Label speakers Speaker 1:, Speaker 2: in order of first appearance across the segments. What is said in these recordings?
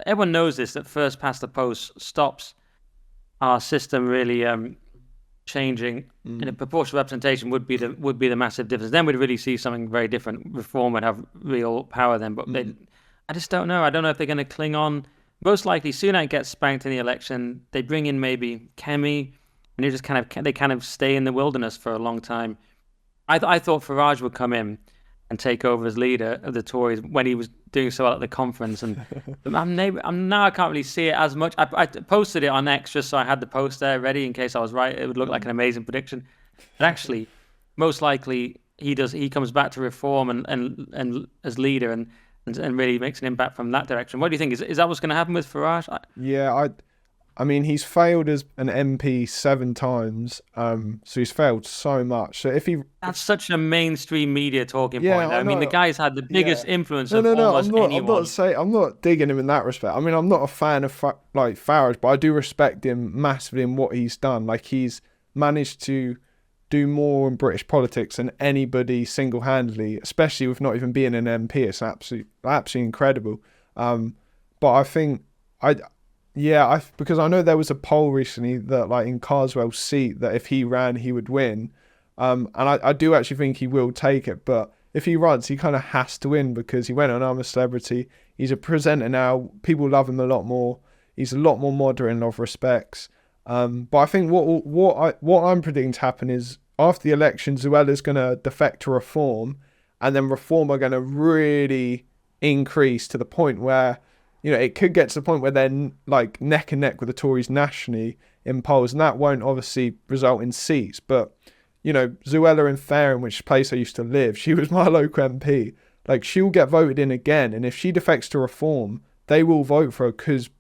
Speaker 1: everyone knows this, that first past the post stops our system really changing, and a proportional representation would be the massive difference. Then we'd really see something very different. Reform would have real power then, but I just don't know. I don't know if they're going to cling on. Most likely, Sunak gets spanked in the election. They bring in maybe Kemi, and they kind of stay in the wilderness for a long time. I thought Farage would come in and take over as leader of the Tories when he was doing so well at the conference, and now I can't really see it as much. I posted it on X just so I had the post there ready in case I was right. It would look like an amazing prediction. But actually, most likely he comes back to Reform and as leader and really makes an impact from that direction. What do you think? Is that what's going to happen with Farage?
Speaker 2: Yeah, I mean, he's failed as an MP 7 times, so he's failed so much. So
Speaker 1: that's such a mainstream media talking point. I mean, the guy's had the biggest influence of almost anyone.
Speaker 2: I'm not digging him in that respect. I mean, I'm not a fan of Farage, but I do respect him massively in what he's done. Like, he's managed to do more in British politics than anybody single-handedly, especially with not even being an MP. It's absolutely incredible. But I think because I know there was a poll recently that, like, in Carswell's seat, that if he ran, he would win. And I do actually think he will take it. But if he runs, he kind of has to win because he went on I'm a Celebrity. He's a presenter now. People love him a lot more. He's a lot more modern in a lot of respects. But I think what I'm predicting to happen is after the election, Zuella's going to defect to Reform, and then Reform are going to really increase to the point where, you know, it could get to the point where they're like neck and neck with the Tories nationally in polls, and that won't obviously result in seats. But, you know, Zuella in Fareham, which place I used to live, she was my local MP. Like, she'll get voted in again, and if she defects to Reform, they will vote for her because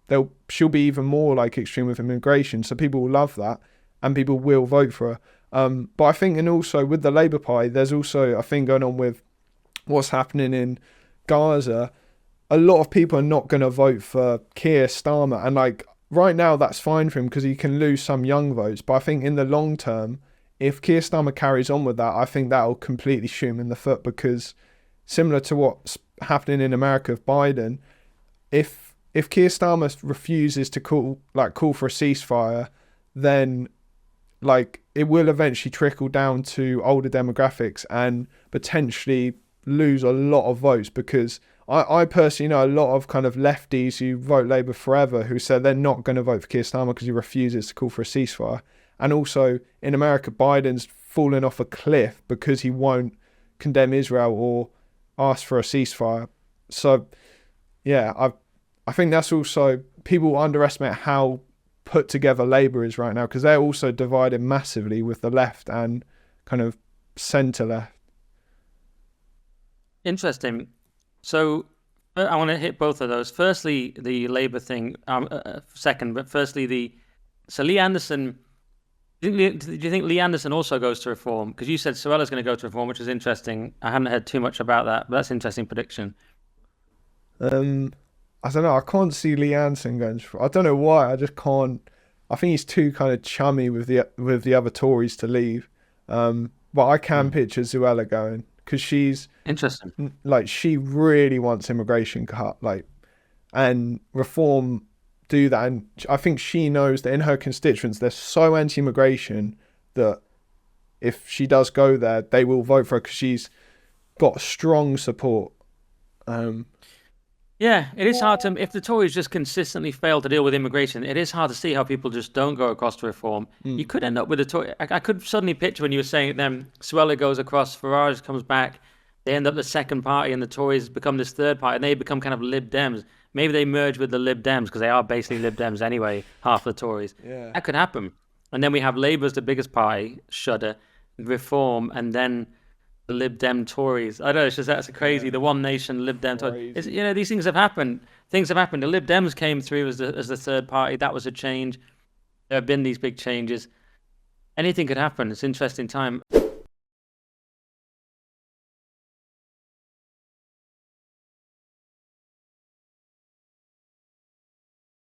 Speaker 2: she'll be even more like extreme with immigration. So people will love that, and people will vote for her. But I think, and also with the Labour Party, there's also a thing going on with what's happening in Gaza. A lot of people are not going to vote for Keir Starmer, and like right now that's fine for him because he can lose some young votes. But I think in the long term, if Keir Starmer carries on with that, I think that'll completely shoot him in the foot, because similar to what's happening in America with Biden, if Keir Starmer refuses to call for a ceasefire, then like it will eventually trickle down to older demographics and potentially lose a lot of votes, because I personally know a lot of kind of lefties who vote Labour forever who said they're not going to vote for Keir Starmer because he refuses to call for a ceasefire. And also in America, Biden's fallen off a cliff because he won't condemn Israel or ask for a ceasefire. So yeah, I think that's also, people underestimate how put together Labour is right now, because they're also divided massively with the left and kind of centre left.
Speaker 1: Interesting. So I want to hit both of those. Firstly, the Labour thing, second, but firstly, so Lee Anderson, do you think Lee Anderson also goes to Reform? Because you said Suella's going to go to Reform, which is interesting. I hadn't heard too much about that, but that's an interesting prediction.
Speaker 2: I don't know. I can't see Lee Anderson going to Reform. I don't know why. I just can't. I think he's too kind of chummy with the other Tories to leave. But I can picture Zuella going, because she's
Speaker 1: interesting.
Speaker 2: Like, she really wants immigration cut, like, and Reform do that. And I think she knows that in her constituents they're so anti-immigration that if she does go there, they will vote for her because she's got strong support.
Speaker 1: Yeah, it is hard to, if the Tories just consistently fail to deal with immigration, it is hard to see how people just don't go across to Reform. You could end up with a Tory. I could suddenly picture when you were saying it then, Suella goes across, Farage comes back, they end up the second party, and the Tories become this third party, and they become kind of Lib Dems. Maybe they merge with the Lib Dems, because they are basically Lib Dems anyway, half the Tories.
Speaker 2: Yeah.
Speaker 1: That could happen. And then we have Labour as the biggest party, Shudder, Reform, and then the Lib Dem Tories. I don't know, it's just, that's crazy. The One Nation Lib Dem Tories. It's, you know, these things have happened. Things have happened. The Lib Dems came through as the third party. That was a change. There have been these big changes. Anything could happen. It's an interesting time.